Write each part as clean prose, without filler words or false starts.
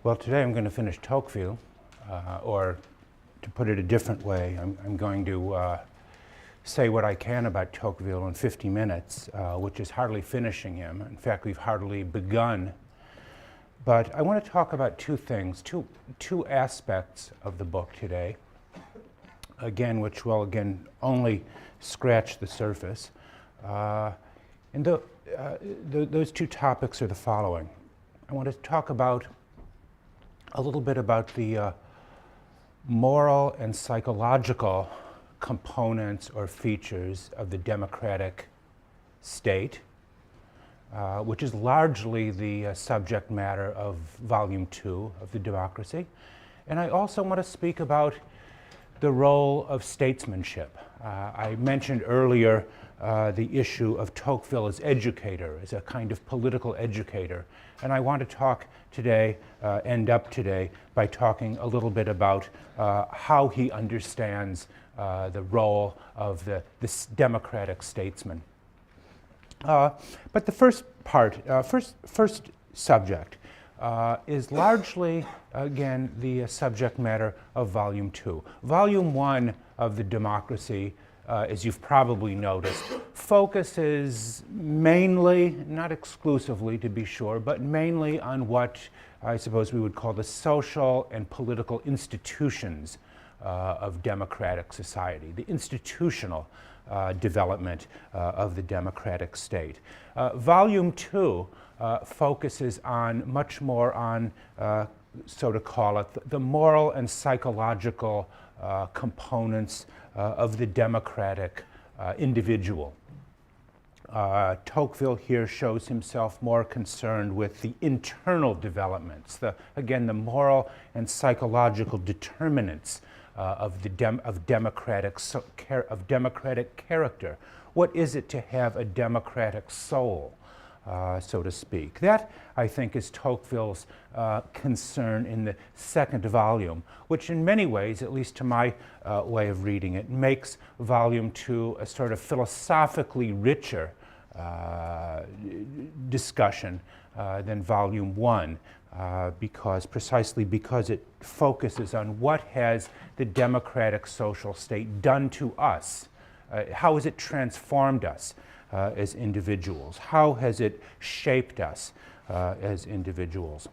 Well, today I'm going to finish Tocqueville, or to put it a different way, I'm going to say what I can about Tocqueville in 50 minutes, which is hardly finishing him. In fact, we've hardly begun. But I want to talk about two things, two aspects of the book today, which will only scratch the surface. And those two topics are the following. I want to talk a little bit about the moral and psychological components or features of the democratic state, which is largely the subject matter of Volume 2 of the Democracy. And I also want to speak about the role of statesmanship. I mentioned earlier the issue of Tocqueville as educator, as a kind of political educator. And I want to end up today by talking a little bit about how he understands the role of this democratic statesman. But the first subject is largely, again, the subject matter of Volume 2. Volume 1 of the Democracy, as you've probably noticed, focuses mainly, not exclusively to be sure, but mainly on what I suppose we would call the social and political institutions of democratic society, the institutional development of the democratic state. Volume 2 focuses on much more on, so to call it, the moral and psychological components of the democratic individual. Tocqueville here shows himself more concerned with the internal developments, the moral and psychological determinants of democratic character. What is it to have a democratic soul, so to speak? That, I think, is Tocqueville's concern in the second volume, which in many ways, at least to my way of reading it, makes Volume 2 a sort of philosophically richer discussion than Volume 1, precisely because it focuses on what has the democratic social state done to us. How has it transformed us as individuals? How has it shaped us as individuals?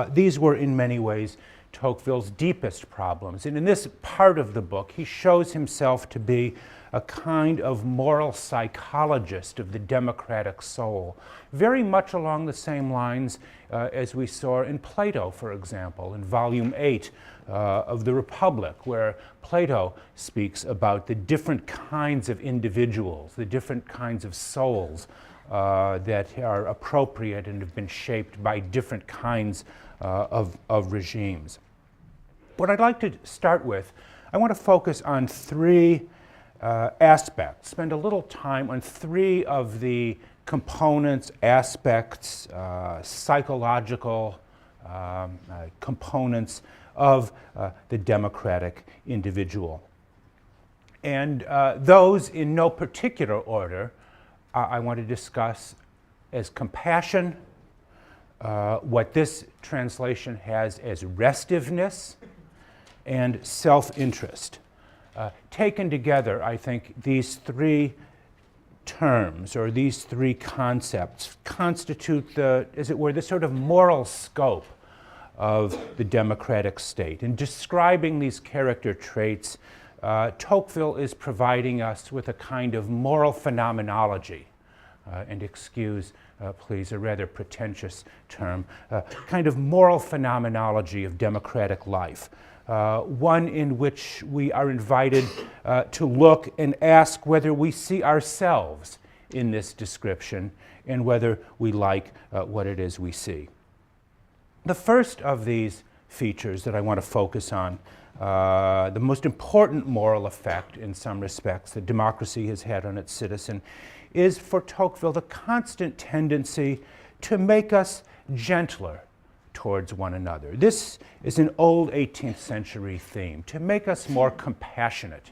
These were in many ways Tocqueville's deepest problems. And in this part of the book, he shows himself to be a kind of moral psychologist of the democratic soul, very much along the same lines as we saw in Plato, for example, in Volume 8 of the Republic, where Plato speaks about the different kinds of individuals, the different kinds of souls that are appropriate and have been shaped by different kinds of regimes. What I'd like to start with, I want to focus on three aspects, spend a little time on three of the components, aspects, psychological components of the democratic individual. And those, in no particular order, I want to discuss as compassion, what this translation has as restiveness, and self-interest. Taken together, I think these three terms, or these three concepts, constitute as it were, the sort of moral scope of the democratic state. In describing these character traits, Tocqueville is providing us with a kind of moral phenomenology, and excuse, please, a rather pretentious term, kind of moral phenomenology of democratic life. One in which we are invited to look and ask whether we see ourselves in this description and whether we like what it is we see. The first of these features that I want to focus on, the most important moral effect in some respects that democracy has had on its citizen, is for Tocqueville the constant tendency to make us gentler towards one another. This is an old 18th century theme, to make us more compassionate,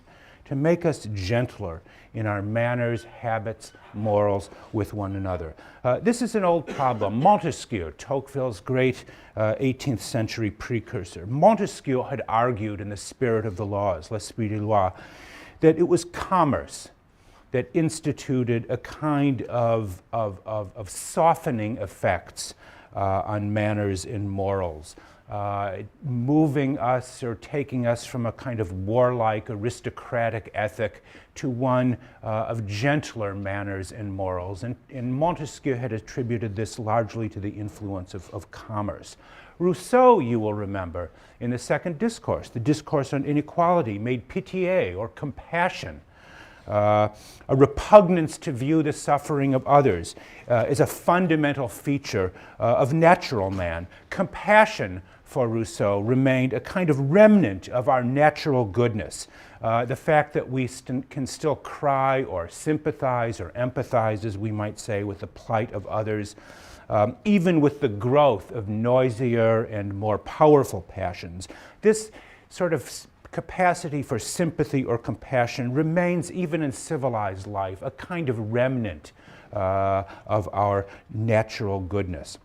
to make us gentler in our manners, habits, morals with one another. This is an old problem. Montesquieu, Tocqueville's great 18th century precursor, Montesquieu had argued in The Spirit of the Laws, L'Esprit des Lois, that it was commerce that instituted a kind of softening effects on manners and morals, moving us or taking us from a kind of warlike, aristocratic ethic to one of gentler manners and morals. And Montesquieu had attributed this largely to the influence of commerce. Rousseau, you will remember, in the second discourse, the discourse on inequality, made pitié or compassion, a repugnance to view the suffering of others is a fundamental feature of natural man. Compassion, for Rousseau, remained a kind of remnant of our natural goodness. The fact that we can still cry or sympathize or empathize, as we might say, with the plight of others, even with the growth of noisier and more powerful passions. This sort of capacity for sympathy or compassion remains, even in civilized life, a kind of remnant of our natural goodness.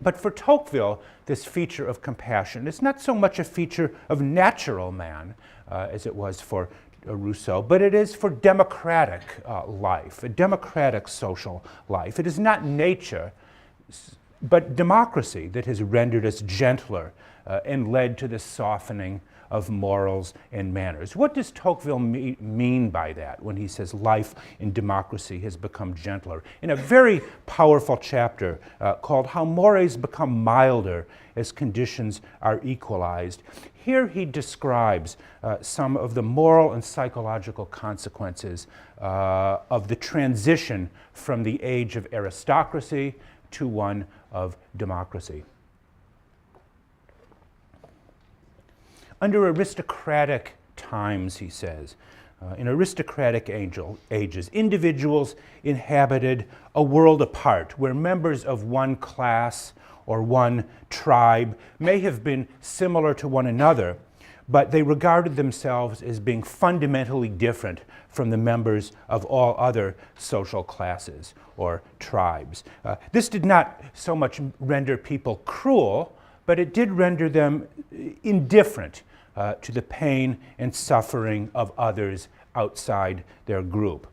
But for Tocqueville, this feature of compassion is not so much a feature of natural man as it was for Rousseau, but it is for democratic life, a democratic social life. It is not nature, but democracy that has rendered us gentler and led to the softening of morals and manners. What does Tocqueville mean by that when he says life in democracy has become gentler? In a very powerful chapter called How Mores Become Milder as Conditions Are Equalized, here he describes some of the moral and psychological consequences of the transition from the age of aristocracy to one of democracy. Under aristocratic times, he says, in aristocratic ages, individuals inhabited a world apart where members of one class or one tribe may have been similar to one another, but they regarded themselves as being fundamentally different from the members of all other social classes or tribes. This did not so much render people cruel, but it did render them indifferent to the pain and suffering of others outside their group.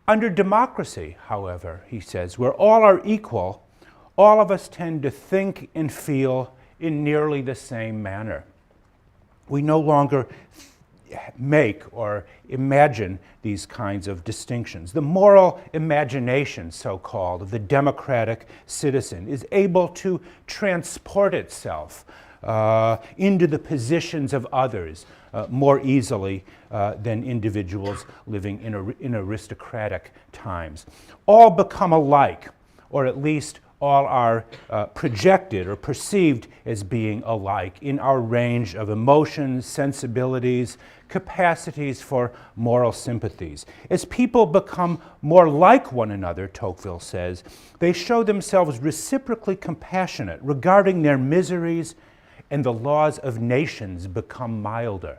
Under democracy, however, he says, where all are equal, all of us tend to think and feel in nearly the same manner. We no longer make or imagine these kinds of distinctions. The moral imagination, so-called, of the democratic citizen is able to transport itself into the positions of others more easily than individuals living in aristocratic times. All become alike, or at least all are projected or perceived as being alike in our range of emotions, sensibilities, capacities for moral sympathies. As people become more like one another, Tocqueville says, they show themselves reciprocally compassionate regarding their miseries, and the laws of nations become milder.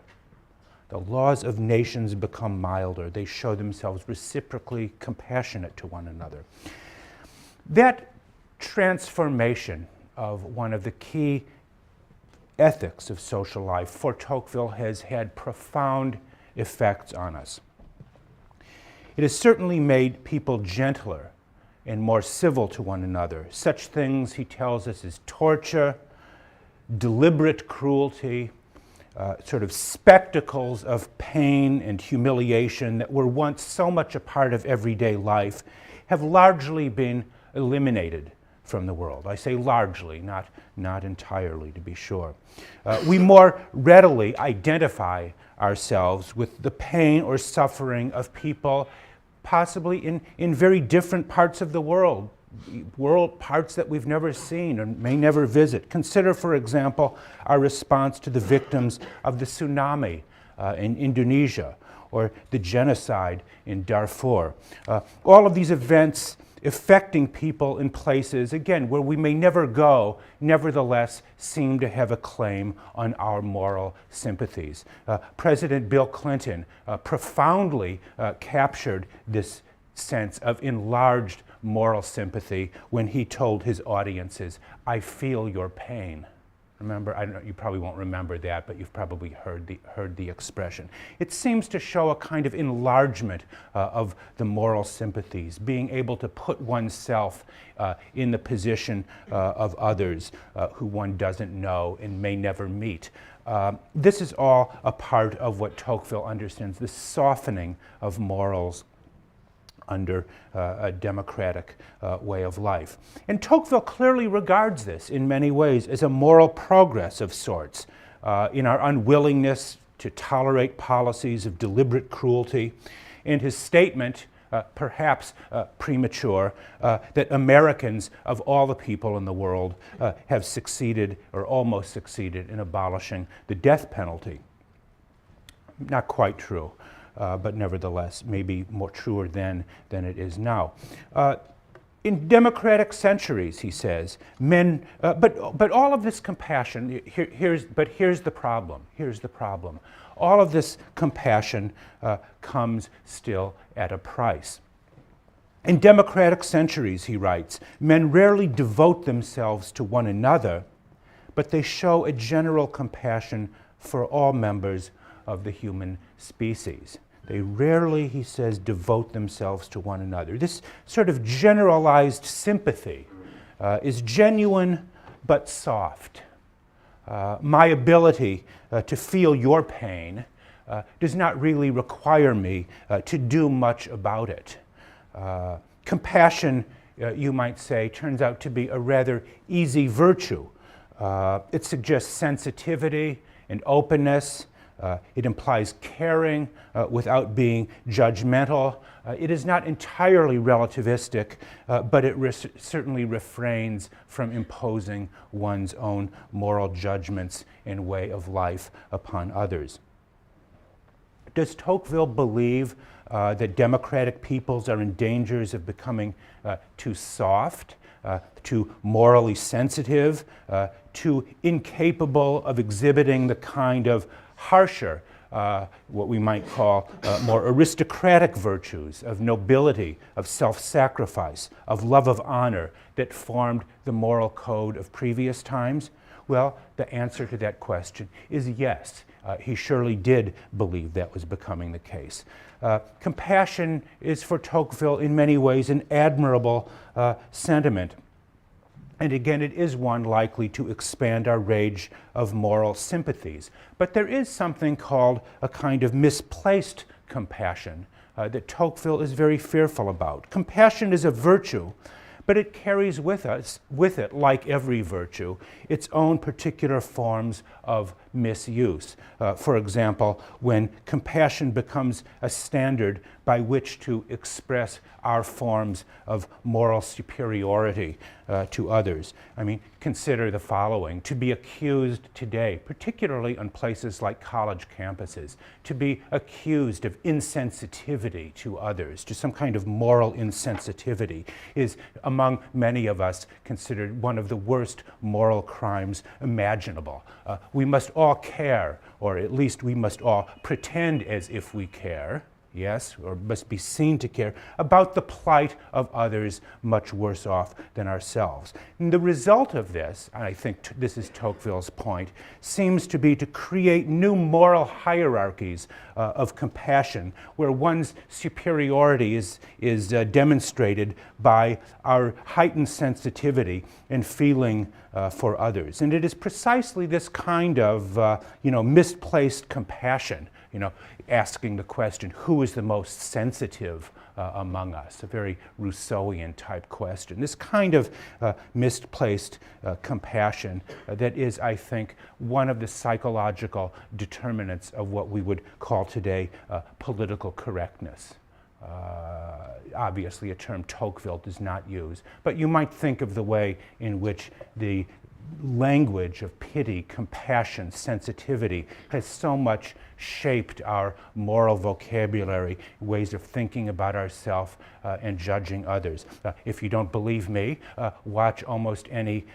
The laws of nations become milder. They show themselves reciprocally compassionate to one another. That transformation of one of the key ethics of social life for Tocqueville has had profound effects on us. It has certainly made people gentler and more civil to one another. Such things, he tells us, as torture, deliberate cruelty, sort of spectacles of pain and humiliation that were once so much a part of everyday life have largely been eliminated from the world. I say largely, not entirely, to be sure. We more readily identify ourselves with the pain or suffering of people possibly in very different parts of the world, parts that we've never seen and may never visit. Consider, for example, our response to the victims of the tsunami in Indonesia or the genocide in Darfur. All of these events affecting people in places, again, where we may never go, nevertheless seem to have a claim on our moral sympathies. President Bill Clinton profoundly captured this sense of enlarged moral sympathy when he told his audiences, "I feel your pain." Remember, I don't know, you probably won't remember that, but you've probably heard the expression. It seems to show a kind of enlargement of the moral sympathies, being able to put oneself in the position of others who one doesn't know and may never meet. This is all a part of what Tocqueville understands, the softening of morals under a democratic way of life. And Tocqueville clearly regards this in many ways as a moral progress of sorts in our unwillingness to tolerate policies of deliberate cruelty. And his statement, perhaps premature, that Americans of all the people in the world have succeeded or almost succeeded in abolishing the death penalty. Not quite true. But nevertheless, maybe more truer then than it is now. In democratic centuries, he says, men, but all of this compassion, here's the problem. Here's the problem. All of this compassion comes still at a price. In democratic centuries, he writes, men rarely devote themselves to one another, but they show a general compassion for all members of the human species. They rarely, he says, devote themselves to one another. This sort of generalized sympathy is genuine but soft. My ability to feel your pain does not really require me to do much about it. Compassion, you might say, turns out to be a rather easy virtue. It suggests sensitivity and openness. It implies caring without being judgmental. It is not entirely relativistic, but it certainly refrains from imposing one's own moral judgments and way of life upon others. Does Tocqueville believe that democratic peoples are in dangers of becoming too soft, too morally sensitive, too incapable of exhibiting the kind of harsher, what we might call more aristocratic virtues of nobility, of self-sacrifice, of love of honor that formed the moral code of previous times? Well, the answer to that question is yes. He surely did believe that was becoming the case. Compassion is for Tocqueville in many ways an admirable sentiment. And again, it is one likely to expand our range of moral sympathies. But there is something called a kind of misplaced compassion that Tocqueville is very fearful about. Compassion is a virtue, but it carries with it, like every virtue, its own particular forms of misuse. For example, when compassion becomes a standard by which to express our forms of moral superiority to others. I mean, consider the following. To be accused today, particularly on places like college campuses, to be accused of insensitivity to others, to some kind of moral insensitivity, is among many of us considered one of the worst moral crimes imaginable. We must all care, or at least we must all pretend as if we care, yes, or must be seen to care about the plight of others much worse off than ourselves. And the result of this, and I think this is Tocqueville's point, seems to be to create new moral hierarchies of compassion, where one's superiority is demonstrated by our heightened sensitivity and feeling for others. And it is precisely this kind of misplaced compassion, asking the question, who is the most sensitive among us? A very Rousseauian type question. This kind of misplaced compassion that is, I think, one of the psychological determinants of what we would call today political correctness. Obviously a term Tocqueville does not use, but you might think of the way in which the language of pity, compassion, sensitivity has so much shaped our moral vocabulary, ways of thinking about ourselves and judging others. If you don't believe me, watch almost any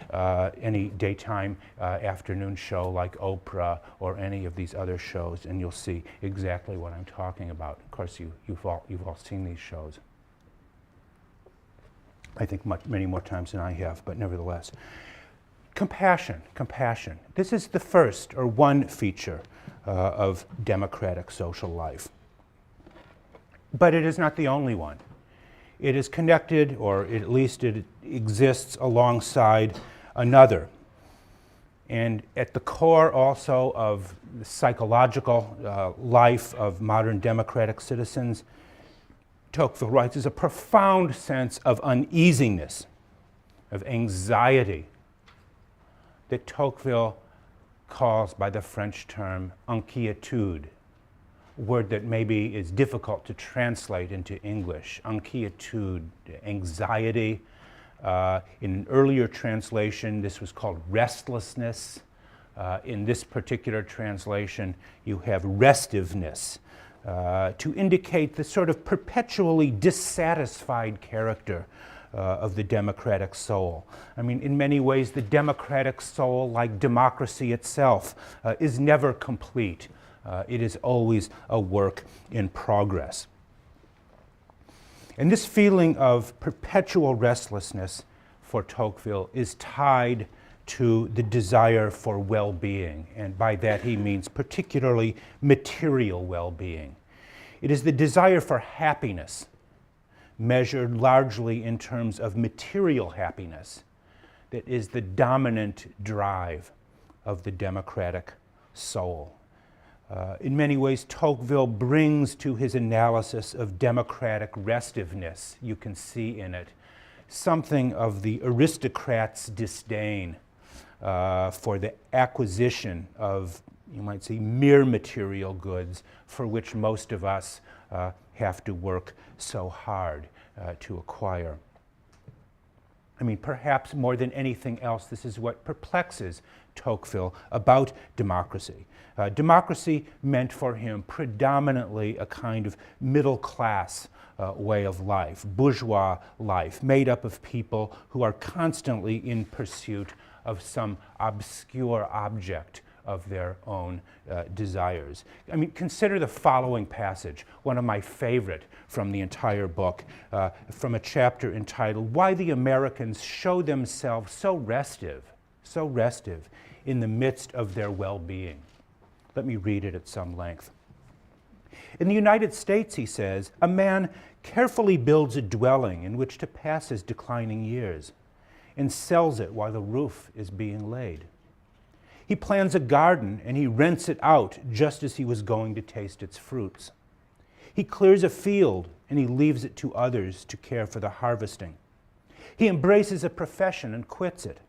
daytime afternoon show like Oprah or any of these other shows, and you'll see exactly what I'm talking about. Of course, you've all seen these shows. I think many more times than I have, but nevertheless. Compassion. This is the first or one feature of democratic social life. But it is not the only one. It is connected, or at least it exists alongside another. And at the core also of the psychological life of modern democratic citizens, Tocqueville writes, is a profound sense of uneasiness, of anxiety, that Tocqueville calls by the French term inquiétude, a word that maybe is difficult to translate into English. Inquiétude, anxiety. In an earlier translation, this was called restlessness. In this particular translation, you have restiveness, to indicate the sort of perpetually dissatisfied character of the democratic soul. I mean, in many ways, the democratic soul, like democracy itself, is never complete. It is always a work in progress. And this feeling of perpetual restlessness for Tocqueville is tied to the desire for well-being, and by that he means particularly material well-being. It is the desire for happiness, measured largely in terms of material happiness, that is the dominant drive of the democratic soul. In many ways, Tocqueville brings to his analysis of democratic restiveness, you can see in it, something of the aristocrat's disdain for the acquisition of, you might say, mere material goods for which most of us have to work so hard to acquire. I mean, perhaps more than anything else, this is what perplexes Tocqueville about democracy. Democracy meant for him predominantly a kind of middle-class way of life, bourgeois life, made up of people who are constantly in pursuit of some obscure object of their own desires. I mean, consider the following passage, one of my favorite from the entire book, from a chapter entitled, "Why the Americans Show Themselves so restive in the midst of their well-being." Let me read it at some length. In the United States, he says, a man carefully builds a dwelling in which to pass his declining years and sells it while the roof is being laid. He plans a garden and he rents it out just as he was going to taste its fruits. He clears a field and he leaves it to others to care for the harvesting. He embraces a profession and quits it.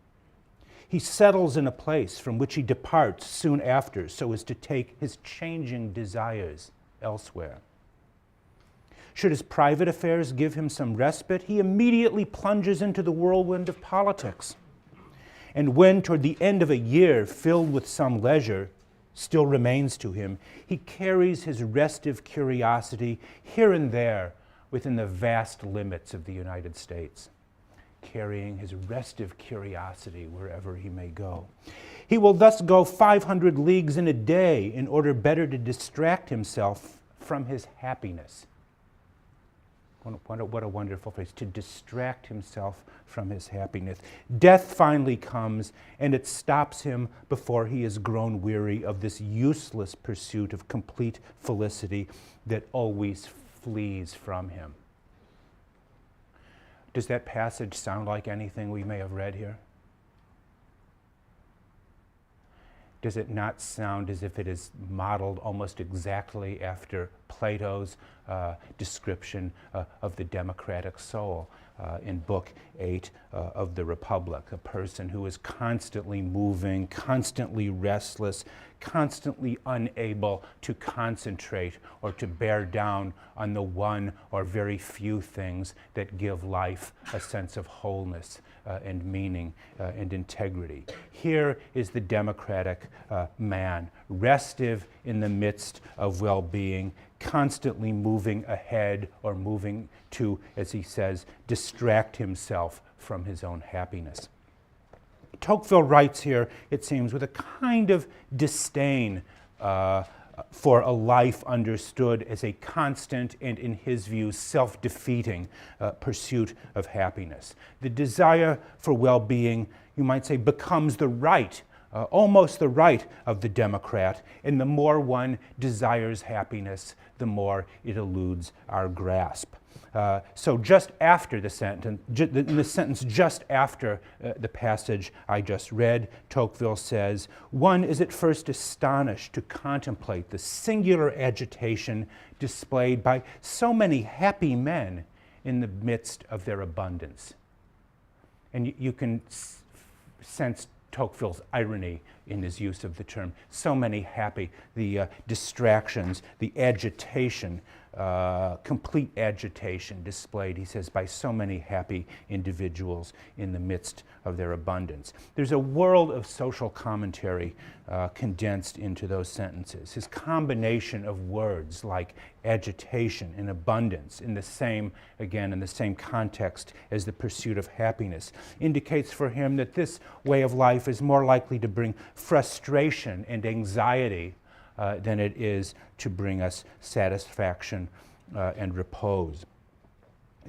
He settles in a place from which he departs soon after so as to take his changing desires elsewhere. Should his private affairs give him some respite, he immediately plunges into the whirlwind of politics. And when, toward the end of a year filled with some leisure still remains to him, he carries his restive curiosity here and there within the vast limits of the United States, carrying his restive curiosity wherever he may go. He will thus go 500 leagues in a day in order better to distract himself from his happiness. What a wonderful phrase, to distract himself from his happiness. Death finally comes, and it stops him before he has grown weary of this useless pursuit of complete felicity that always flees from him. Does that passage sound like anything we may have read here? Does it not sound as if it is modeled almost exactly after Plato's description of the democratic soul in Book 8 of the Republic? A person who is constantly moving, constantly restless, constantly unable to concentrate or to bear down on the one or very few things that give life a sense of wholeness and meaning and integrity. here is the democratic man, restive in the midst of well-being, constantly moving ahead or moving to, as he says, distract himself from his own happiness. Tocqueville writes here, it seems, with a kind of disdain for a life understood as a constant and, in his view, self-defeating pursuit of happiness. The desire for well-being, you might say, becomes the right, almost the right of the democrat, and the more one desires happiness, the more it eludes our grasp. So just after the sentence, in the sentence just after the passage I just read, Tocqueville says, "One is at first astonished to contemplate the singular agitation displayed by so many happy men in the midst of their abundance." And you can sense Tocqueville's irony in his use of the term, so many happy, the distractions, the agitation, complete agitation displayed, he says, by so many happy individuals in the midst of their abundance. There's a world of social commentary condensed into those sentences. His combination of words like agitation and abundance in the same context as the pursuit of happiness indicates for him that this way of life is more likely to bring frustration and anxiety than it is to bring us satisfaction and repose.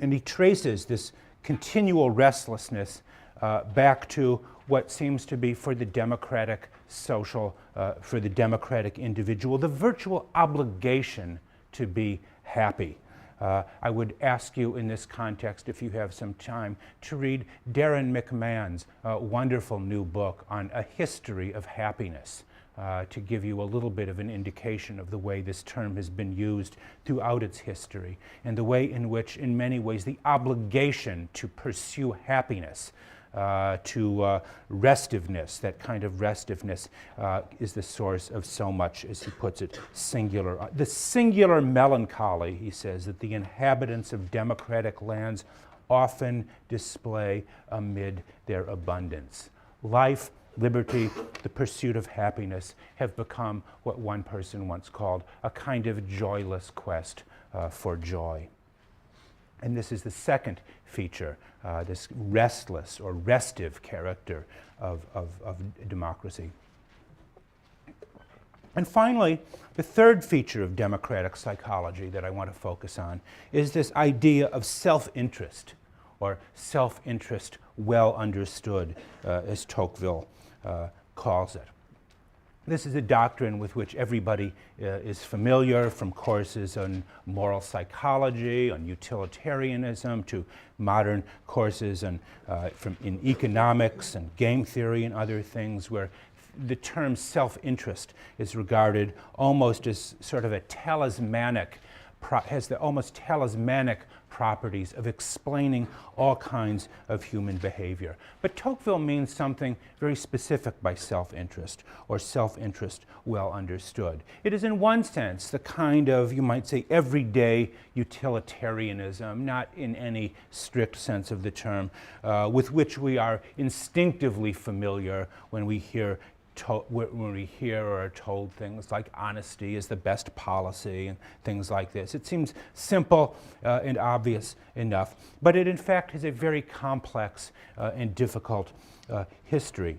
And he traces this continual restlessness back to what seems to be for the democratic for the democratic individual, the virtual obligation to be happy. I would ask you in this context, if you have some time, to read Darren McMahon's wonderful new book on a history of happiness. To give you a little bit of an indication of the way this term has been used throughout its history, and the way in which, in many ways, the obligation to pursue happiness, to restiveness, that kind of restiveness, is the source of so much, as he puts it, the singular melancholy, he says, that the inhabitants of democratic lands often display amid their abundance. Life, liberty, the pursuit of happiness have become what one person once called a kind of joyless quest for joy. And this is the second feature, this restless or restive character of democracy. And finally, the third feature of democratic psychology that I want to focus on is this idea of self-interest, or self-interest well understood, as Tocqueville calls it. This is a doctrine with which everybody is familiar, from courses on moral psychology, on utilitarianism, to modern courses in economics and game theory and other things, where the term self-interest is regarded almost as sort of a talismanic, has the almost talismanic properties of explaining all kinds of human behavior. But Tocqueville means something very specific by self-interest, or self-interest well understood. It is in one sense the kind of, you might say, everyday utilitarianism, not in any strict sense of the term, with which we are instinctively familiar when we hear or are told things like honesty is the best policy and things like this. It seems simple and obvious enough, but it in fact has a very complex and difficult history.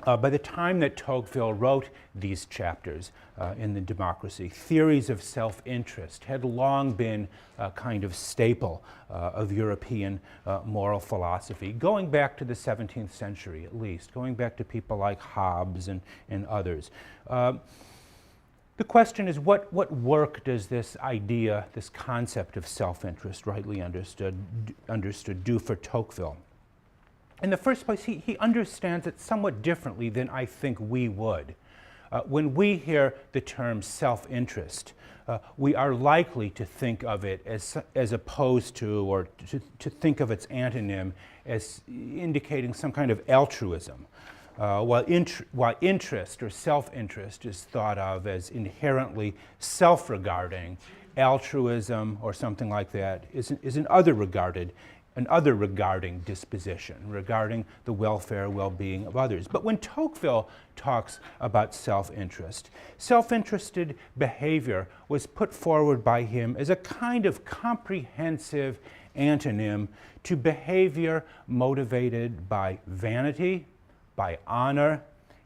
By the time that Tocqueville wrote these chapters in the Democracy, theories of self-interest had long been a kind of staple of European moral philosophy, going back to the 17th century at least, going back to people like Hobbes and others. The question is, what work does this idea, this concept of self-interest, rightly understood, do for Tocqueville? In the first place, he understands it somewhat differently than I think we would. When we hear the term self-interest, we are likely to think of it as opposed to, or to think of its antonym as indicating some kind of altruism. While interest or self-interest is thought of as inherently self-regarding, altruism or something like that is in other regarded an other regarding disposition, regarding the welfare, well-being of others. But when Tocqueville talks about self-interest, self-interested behavior was put forward by him as a kind of comprehensive antonym to behavior motivated by vanity, by honor,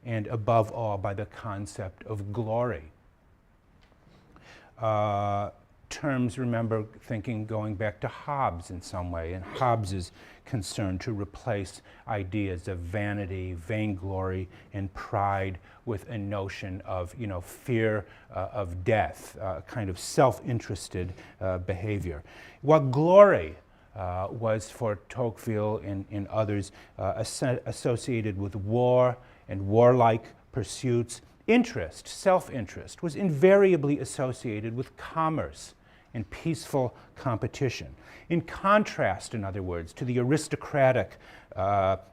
and above all by the concept of glory. Terms, remember, thinking going back to Hobbes in some way, and Hobbes is concerned to replace ideas of vanity, vainglory, and pride with a notion of, fear of death, kind of self-interested behavior. While glory was for Tocqueville and others associated with war and warlike pursuits, interest, self-interest, was invariably associated with commerce and peaceful competition. In contrast, in other words, to the aristocratic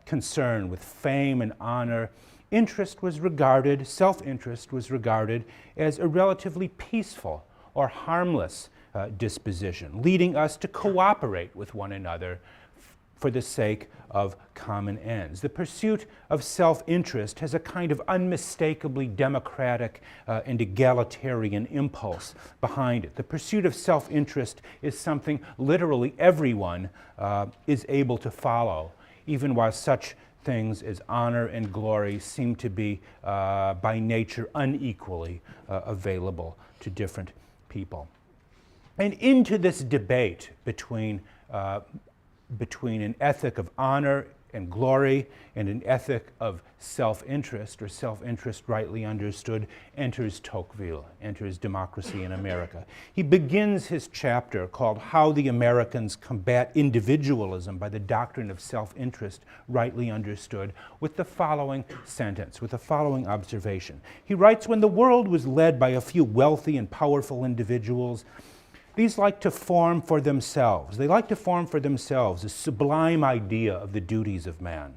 concern with fame and honor, self-interest was regarded as a relatively peaceful or harmless disposition, leading us to cooperate with one another for the sake of common ends. The pursuit of self-interest has a kind of unmistakably democratic and egalitarian impulse behind it. The pursuit of self-interest is something literally everyone is able to follow, even while such things as honor and glory seem to be by nature unequally available to different people. And into this debate between an ethic of honor and glory and an ethic of self-interest, or self-interest rightly understood, enters Tocqueville, enters Democracy in America. He begins his chapter called How the Americans Combat Individualism by the Doctrine of Self-Interest Rightly Understood with the following sentence, with the following observation. He writes, when the world was led by a few wealthy and powerful individuals, these like to form for themselves. They like to form for themselves a sublime idea of the duties of man.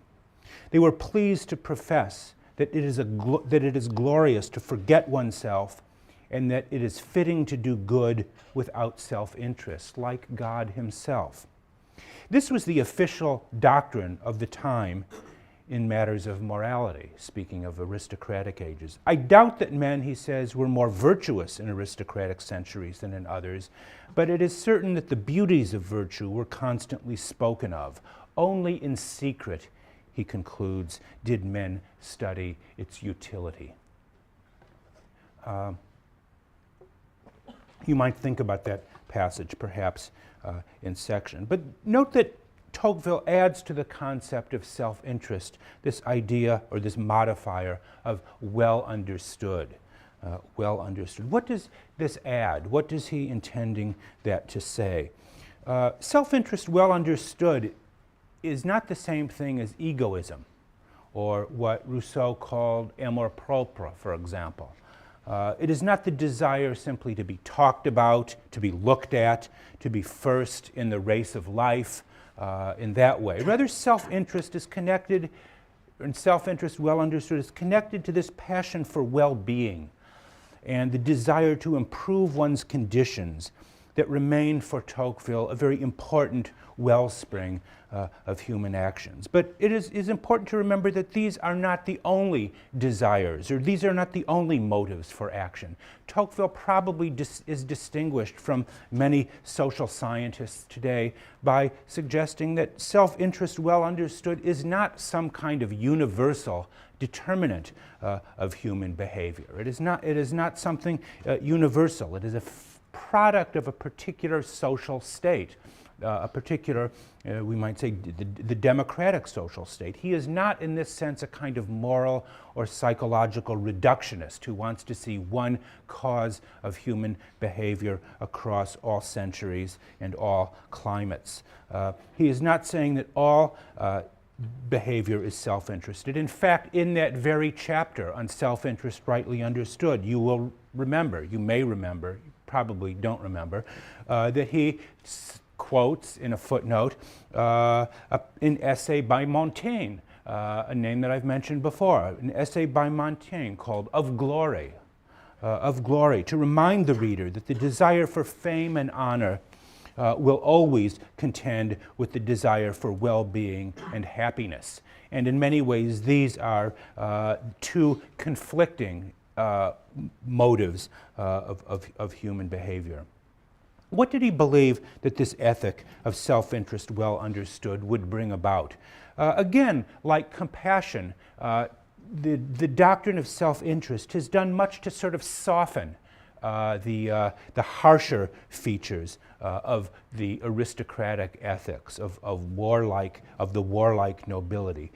They were pleased to profess that it is glorious to forget oneself and that it is fitting to do good without self-interest, like God himself. This was the official doctrine of the time in matters of morality, speaking of aristocratic ages. I doubt that men, he says, were more virtuous in aristocratic centuries than in others, but it is certain that the beauties of virtue were constantly spoken of. Only in secret, he concludes, did men study its utility. You might think about that passage, perhaps, in section. But note that Tocqueville adds to the concept of self-interest this idea or this modifier of well understood. Well understood. What does this add? What is he intending that to say? Self-interest well understood is not the same thing as egoism, or what Rousseau called amour propre, for example. It is not the desire simply to be talked about, to be looked at, to be first in the race of life, in that way. Rather, self-interest is connected, and self-interest well understood is connected to this passion for well-being and the desire to improve one's conditions that remain for Tocqueville a very important wellspring of human actions. But it is important to remember that these are not the only desires, or these are not the only motives for action. Tocqueville probably is distinguished from many social scientists today by suggesting that self-interest well understood is not some kind of universal determinant of human behavior. It is not something universal. It is a product of a particular social state, a particular, we might say, the democratic social state. He is not, in this sense, a kind of moral or psychological reductionist who wants to see one cause of human behavior across all centuries and all climates. He is not saying that all behavior is self-interested. In fact, in that very chapter on self-interest rightly understood, you will remember, you may remember, you probably don't remember, that he quotes in a footnote an essay by Montaigne, a name that I've mentioned before, an essay by Montaigne called Of Glory, to remind the reader that the desire for fame and honor will always contend with the desire for well-being and happiness. And in many ways, these are two conflicting motives of human behavior. What did he believe that this ethic of self-interest, well understood, would bring about? Again, like compassion, the doctrine of self-interest has done much to sort of soften the harsher features of the aristocratic ethics of the warlike nobility.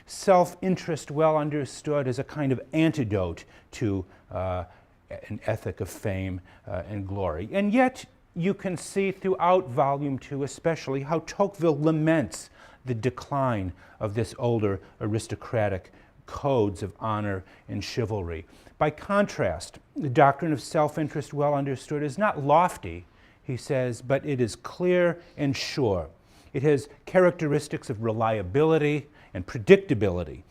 Self-interest, well understood, is a kind of antidote to an ethic of fame and glory. And yet, you can see throughout Volume 2 especially how Tocqueville laments the decline of this older aristocratic codes of honor and chivalry. By contrast, the doctrine of self-interest, well understood, is not lofty, he says, but it is clear and sure. It has characteristics of reliability and predictability.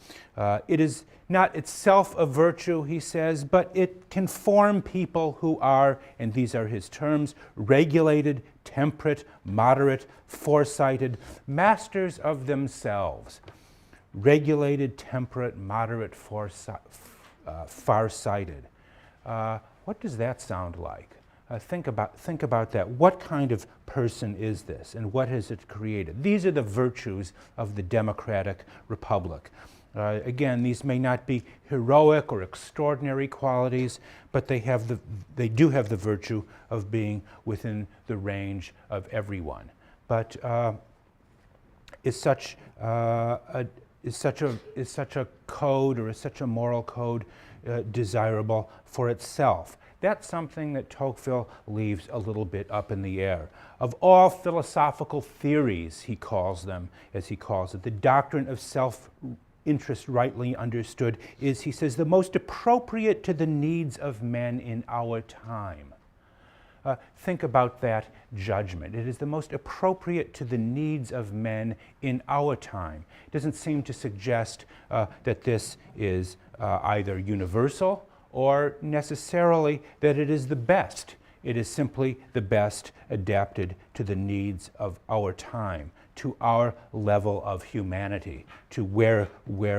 It is not itself a virtue, he says, but it can form people who are, and these are his terms, regulated, temperate, moderate, foresighted, masters of themselves. Regulated, temperate, moderate, farsighted. What does that sound like? Think about that. What kind of person is this, and what has it created? These are the virtues of the democratic republic. Again, these may not be heroic or extraordinary qualities, but they do have the virtue of being within the range of everyone. But is such a code, or is such a moral code desirable for itself? That's something that Tocqueville leaves a little bit up in the air. Of all philosophical theories, he calls them, as he calls it, the doctrine of self-interest rightly understood is, he says, the most appropriate to the needs of men in our time. Think about that judgment. It is the most appropriate to the needs of men in our time. It doesn't seem to suggest that this is either universal or necessarily that it is the best. It is simply the best adapted to the needs of our time, to our level of humanity, to where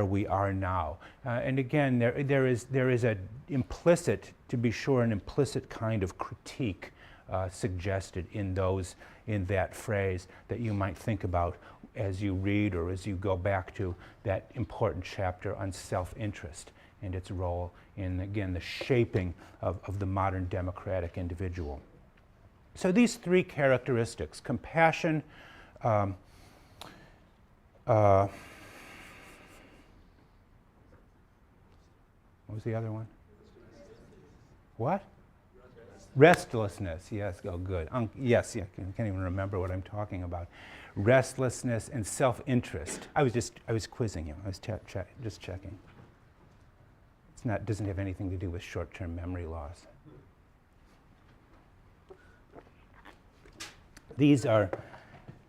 we are now. And again, there is an implicit, to be sure, an implicit kind of critique suggested in that phrase that you might think about as you read or as you go back to that important chapter on self-interest and its role in, again, the shaping of the modern democratic individual. So these three characteristics, compassion, what was the other one? What? Restlessness, yes, oh good. Yes, I can't even remember what I'm talking about. Restlessness and self-interest. I was quizzing you, I was just checking. Doesn't have anything to do with short-term memory loss. These are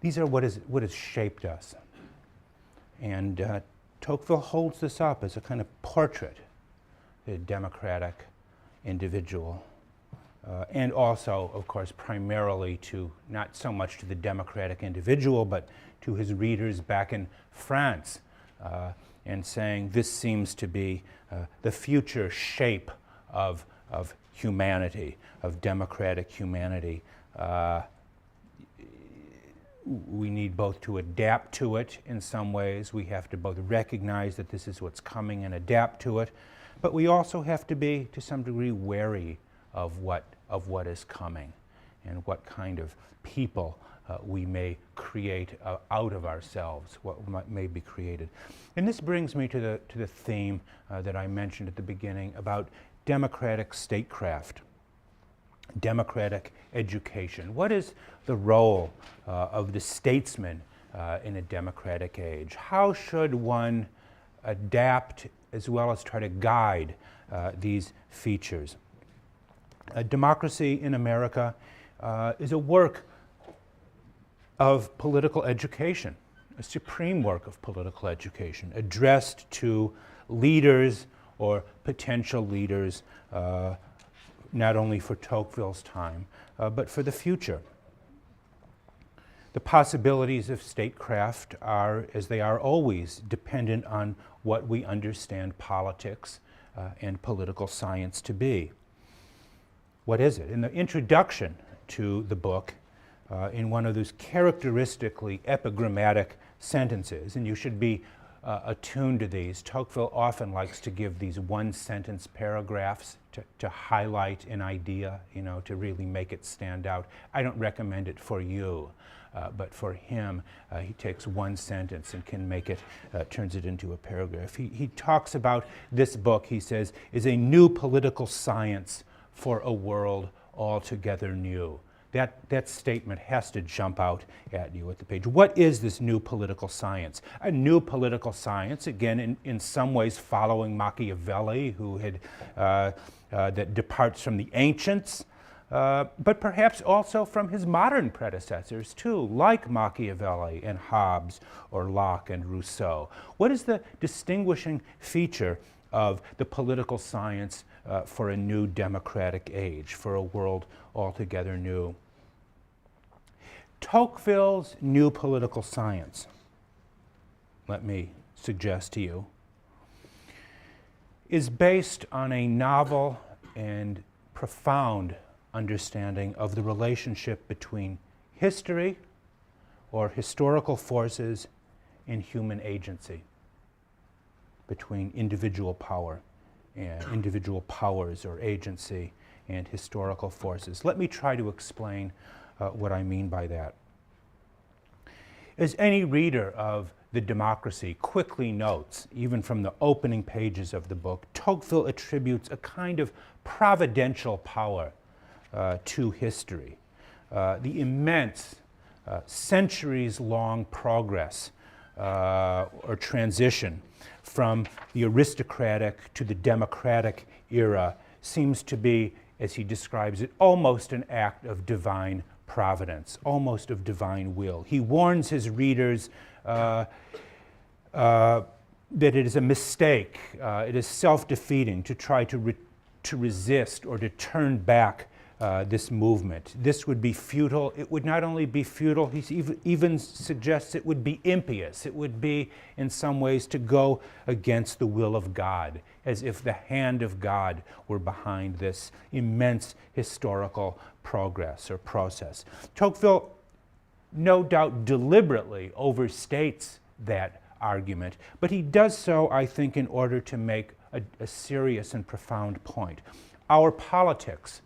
what has shaped us. And Tocqueville holds this up as a kind of portrait of the democratic individual. And also, of course, primarily to, not so much to the democratic individual, but to his readers back in France, and saying this seems to be the future shape of humanity, of democratic humanity. We need both to adapt to it in some ways. We have to both recognize that this is what's coming and adapt to it, but we also have to be, to some degree, wary of what is coming and what kind of people we may create out of ourselves, what may be created. And this brings me to the theme that I mentioned at the beginning about democratic statecraft, democratic education. What is the role of the statesman in a democratic age? How should one adapt as well as try to guide these features? Democracy in America is a work of political education, a supreme work of political education, addressed to leaders or potential leaders, not only for Tocqueville's time, but for the future. The possibilities of statecraft are, as they are always, dependent on what we understand politics and political science to be. What is it? In the introduction to the book, in one of those characteristically epigrammatic sentences, and you should be attuned to these, Tocqueville often likes to give these one-sentence paragraphs to highlight an idea, to really make it stand out. I don't recommend it for you. But for him, he takes one sentence and can make it, turns it into a paragraph. He talks about this book, he says, is a new political science for a world altogether new. That statement has to jump out at you at the page. What is this new political science? A new political science, again, in some ways following Machiavelli, who had, that departs from the ancients, but perhaps also from his modern predecessors too, like Machiavelli and Hobbes or Locke and Rousseau. What is the distinguishing feature of the political science for a new democratic age, for a world altogether new? Tocqueville's new political science, let me suggest to you, is based on a novel and profound understanding of the relationship between history or historical forces and human agency, between individual power and individual powers or agency and historical forces. Let me try to explain what I mean by that. As any reader of The Democracy quickly notes, even from the opening pages of the book, Tocqueville attributes a kind of providential power to history. The immense, centuries-long progress or transition from the aristocratic to the democratic era seems to be, as he describes it, almost an act of divine providence, almost of divine will. He warns his readers that it is a mistake, it is self-defeating to try to resist or to turn back this movement. This would be futile. It would not only be futile, he even suggests it would be impious. It would be, in some ways, to go against the will of God, as if the hand of God were behind this immense historical progress or process. Tocqueville, no doubt, deliberately overstates that argument, but he does so, I think, in order to make a serious and profound point. Our politics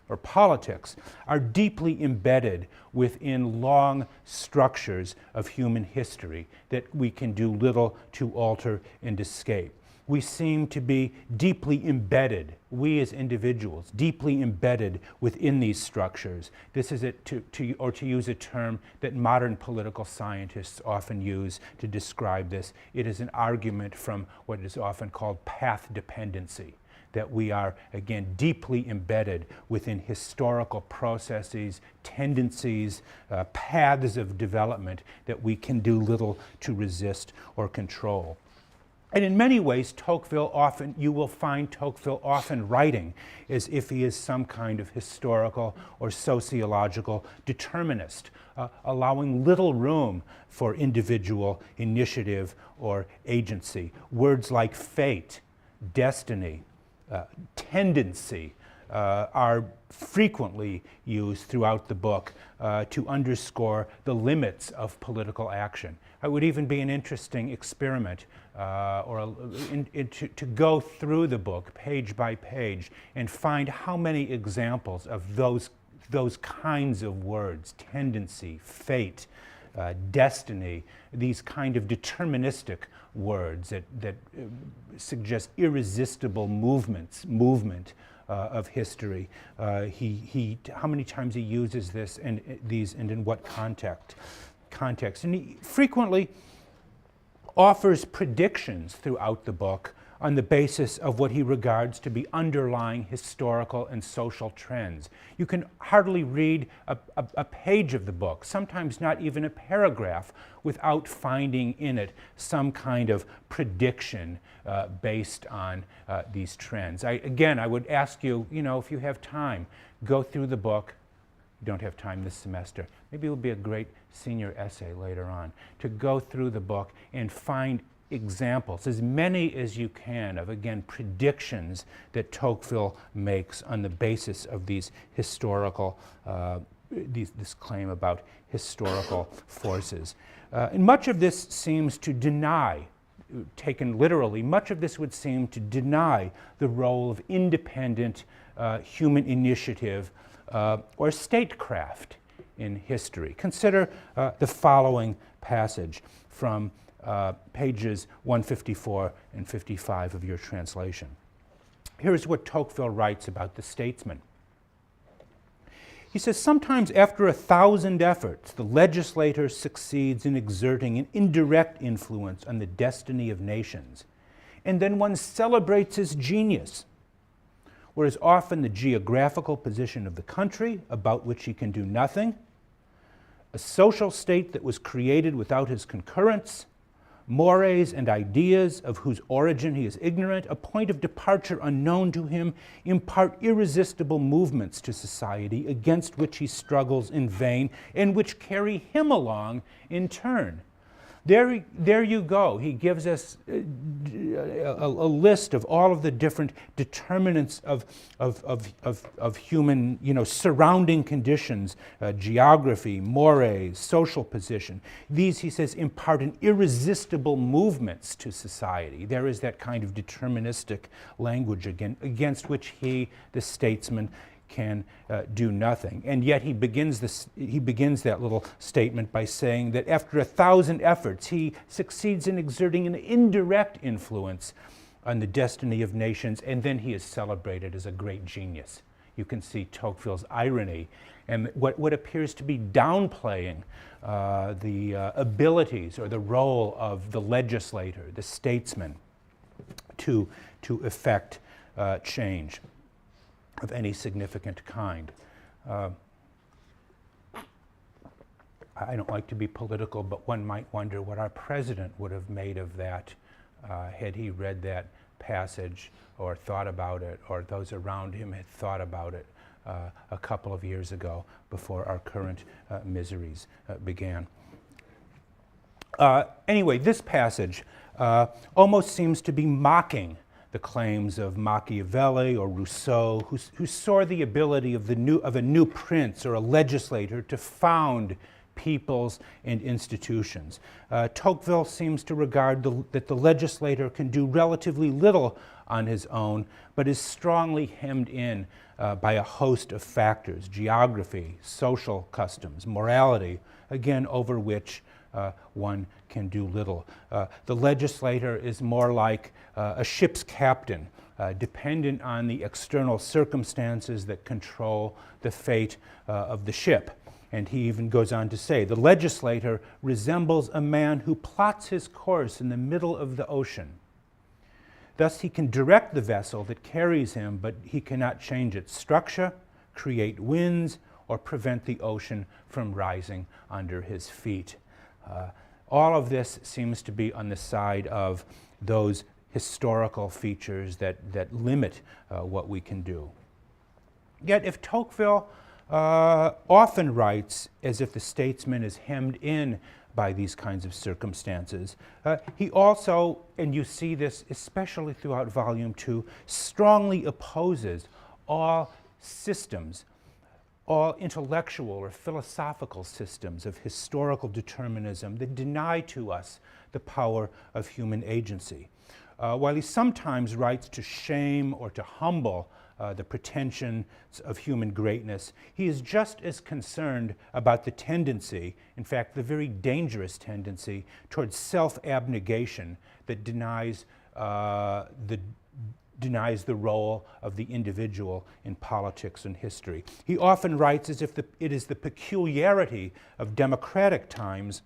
are deeply embedded within long structures of human history that we can do little to alter and escape. We seem to be deeply embedded, we as individuals, deeply embedded within these structures. This is to use a term that modern political scientists often use to describe this, it is an argument from what is often called path dependency, that we are, again, deeply embedded within historical processes, tendencies, paths of development that we can do little to resist or control. And in many ways, you will find Tocqueville often writing as if he is some kind of historical or sociological determinist, allowing little room for individual initiative or agency. Words like fate, destiny, tendency are frequently used throughout the book to underscore the limits of political action. It would even be an interesting experiment to go through the book page by page and find how many examples of those kinds of words, tendency, fate, destiny, these kind of deterministic words that suggest irresistible movement of history. How many times he uses this and in what context. And he frequently offers predictions throughout the book on the basis of what he regards to be underlying historical and social trends. You can hardly read a page of the book, sometimes not even a paragraph, without finding in it some kind of prediction based on these trends. I would ask you, if you have time, go through the book, you don't have time this semester, maybe it will be a great senior essay later on, to go through the book and find examples, as many as you can, of, again, predictions that Tocqueville makes on the basis of these historical, this claim about historical forces. And much of this seems to deny, taken literally, much of this would seem to deny the role of independent human initiative or statecraft in history. Consider the following passage from pages 154 and 55 of your translation. Here's what Tocqueville writes about the statesman. He says, sometimes after 1,000 efforts, the legislator succeeds in exerting an indirect influence on the destiny of nations, and then one celebrates his genius, whereas often the geographical position of the country, about which he can do nothing, a social state that was created without his concurrence, mores and ideas of whose origin he is ignorant, a point of departure unknown to him, impart irresistible movements to society against which he struggles in vain and which carry him along in turn. There you go. He gives us a list of all of the different determinants of human, surrounding conditions, geography, mores, social position. These, he says, impart an irresistible movements to society. There is that kind of deterministic language against which he, the statesman, can do nothing. And yet he begins that little statement by saying that after 1,000 efforts, he succeeds in exerting an indirect influence on the destiny of nations, and then he is celebrated as a great genius. You can see Tocqueville's irony and what appears to be downplaying the abilities or the role of the legislator, the statesman, to effect change of any significant kind. I don't like to be political, but one might wonder what our president would have made of that had he read that passage or thought about it, or those around him had thought about it a couple of years ago before our current miseries began. Anyway, this passage almost seems to be mocking the claims of Machiavelli or Rousseau, who saw the ability of a new prince or a legislator to found peoples and institutions. Tocqueville seems to regard that the legislator can do relatively little on his own, but is strongly hemmed in by a host of factors: geography, social customs, morality, again, over which one can do little. The legislator is more like a ship's captain, dependent on the external circumstances that control the fate of the ship. And he even goes on to say, the legislator resembles a man who plots his course in the middle of the ocean. Thus he can direct the vessel that carries him, but he cannot change its structure, create winds, or prevent the ocean from rising under his feet. All of this seems to be on the side of those historical features that limit what we can do. Yet if Tocqueville often writes as if the statesman is hemmed in by these kinds of circumstances, he also, and you see this especially throughout Volume 2, strongly opposes all systems, all intellectual or philosophical systems of historical determinism that deny to us the power of human agency. While he sometimes writes to shame or to humble the pretensions of human greatness, he is just as concerned about the tendency, in fact, the very dangerous tendency, towards self-abnegation that denies the role of the individual in politics and history. He often writes as if it is the peculiarity of democratic times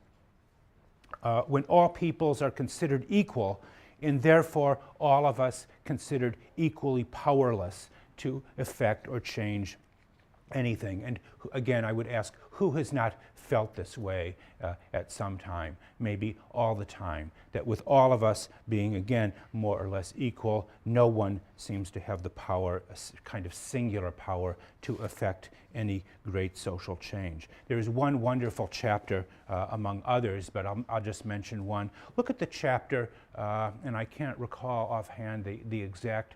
when all peoples are considered equal, and therefore all of us considered equally powerless to effect or change anything. And again, I would ask, Who has not felt this way at some time, maybe all the time, that with all of us being, again, more or less equal, no one seems to have the power, a kind of singular power, to affect any great social change. There is one wonderful chapter among others, but I'll just mention one. Look at the chapter, and I can't recall offhand the exact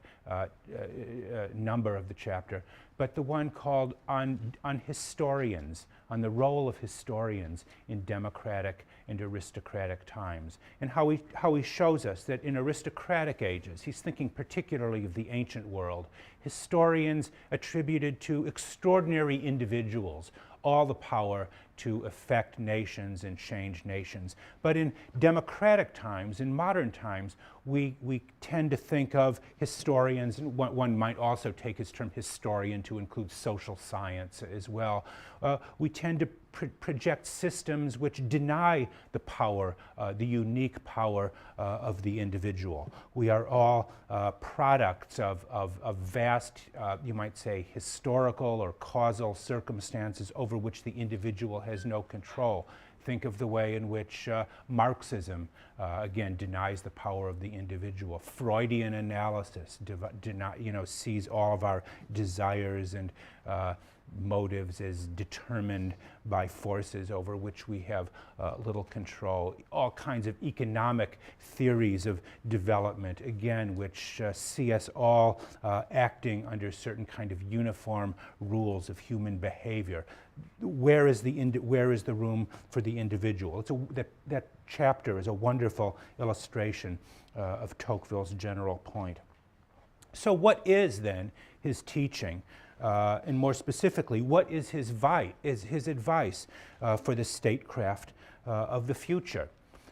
number of the chapter, but the one called on historians, on the role of historians in democratic and aristocratic times, and how he shows us that in aristocratic ages, he's thinking particularly of the ancient world, historians attributed to extraordinary individuals all the power to affect nations and change nations. But in democratic times, in modern times, we tend to think of historians, and one might also take his term historian to include social science as well. We tend to project systems which deny the power, the unique power of the individual. We are all products of vast, you might say, historical or causal circumstances over which the individual has no control. Think of the way in which Marxism, again, denies the power of the individual. Freudian analysis sees all of our desires and motives as determined by forces over which we have little control. All kinds of economic theories of development, again, which see us all acting under certain kind of uniform rules of human behavior. Where is the room for the individual? That chapter is a wonderful illustration of Tocqueville's general point. So what is then his teaching? And more specifically, what is his advice for the statecraft of the future?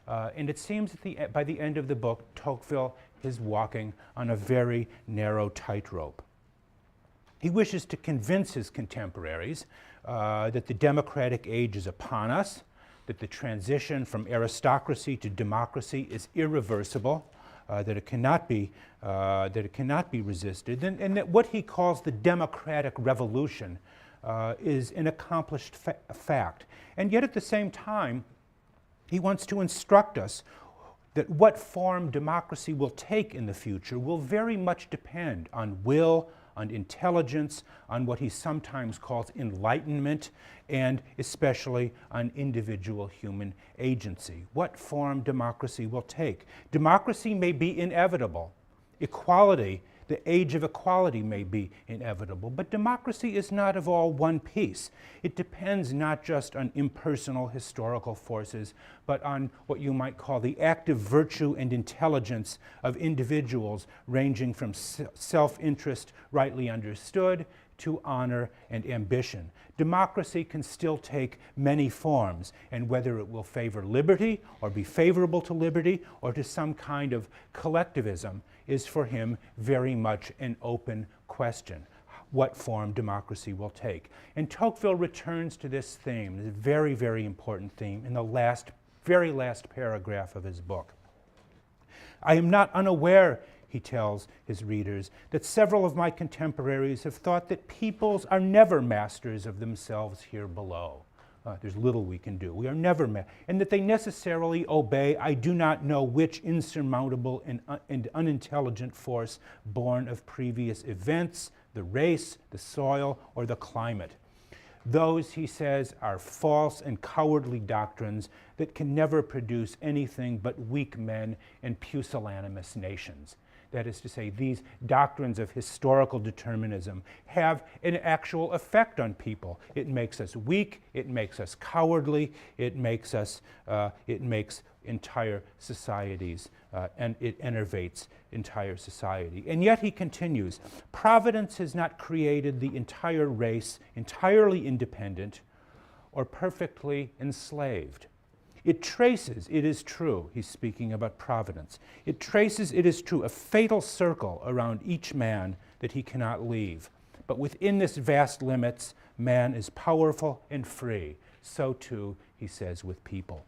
And it seems that by the end of the book, Tocqueville is walking on a very narrow tightrope. He wishes to convince his contemporaries that the democratic age is upon us, that the transition from aristocracy to democracy is irreversible, that it cannot be resisted, and that what he calls the democratic revolution is an accomplished fact. And yet at the same time, he wants to instruct us that what form democracy will take in the future will very much depend on will, on intelligence, on what he sometimes calls enlightenment, and especially on individual human agency. What form democracy will take. Democracy may be inevitable. Equality, the age of equality may be inevitable, but democracy is not of all one piece. It depends not just on impersonal historical forces, but on what you might call the active virtue and intelligence of individuals, ranging from self-interest rightly understood to honor and ambition. Democracy can still take many forms, and whether it will favor liberty or be favorable to liberty or to some kind of collectivism is for him very much an open question. What form democracy will take. And Tocqueville returns to this theme, this very, very important theme, in the very last paragraph of his book. I am not unaware, he tells his readers, that several of my contemporaries have thought that peoples are never masters of themselves here below. There's little we can do. We are never and that they necessarily obey I do not know which insurmountable and unintelligent force born of previous events, the race, the soil, or the climate. Those, he says, are false and cowardly doctrines that can never produce anything but weak men and pusillanimous nations. That is to say, these doctrines of historical determinism have an actual effect on people. It makes us weak, it makes us cowardly, it makes entire societies, and it enervates entire society. And yet he continues, Providence has not created the entire race entirely independent or perfectly enslaved. It traces, it is true, he's speaking about providence, it traces, it is true, a fatal circle around each man that he cannot leave. But within this vast limits, man is powerful and free. So too, he says, with people.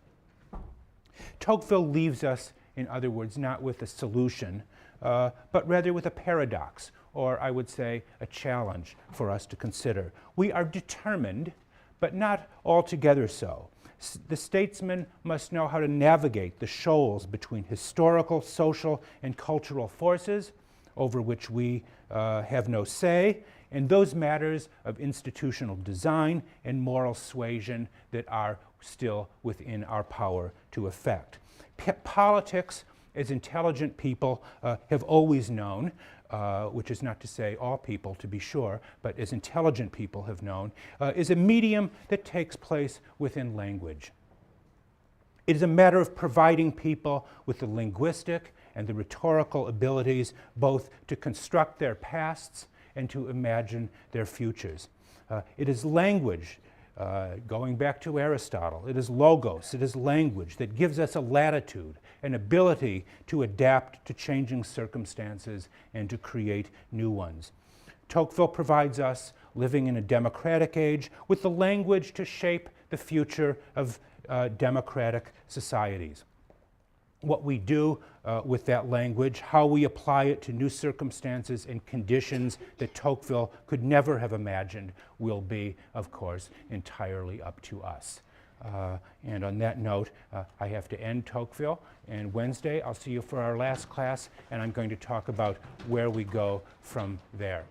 Tocqueville leaves us, in other words, not with a solution, but rather with a paradox, or I would say a challenge for us to consider. We are determined but not altogether so. The statesman must know how to navigate the shoals between historical, social, and cultural forces over which we have no say, and those matters of institutional design and moral suasion that are still within our power to effect. Politics, as intelligent people have always known, which is not to say all people, to be sure, but as intelligent people have known, is a medium that takes place within language. It is a matter of providing people with the linguistic and the rhetorical abilities both to construct their pasts and to imagine their futures. It is language, going back to Aristotle, it is logos, it is language that gives us a latitude, an ability to adapt to changing circumstances and to create new ones. Tocqueville provides us, living in a democratic age, with the language to shape the future of democratic societies. What we do with that language, how we apply it to new circumstances and conditions that Tocqueville could never have imagined, will be, of course, entirely up to us. And on that note, I have to end Tocqueville, and Wednesday I'll see you for our last class, and I'm going to talk about where we go from there.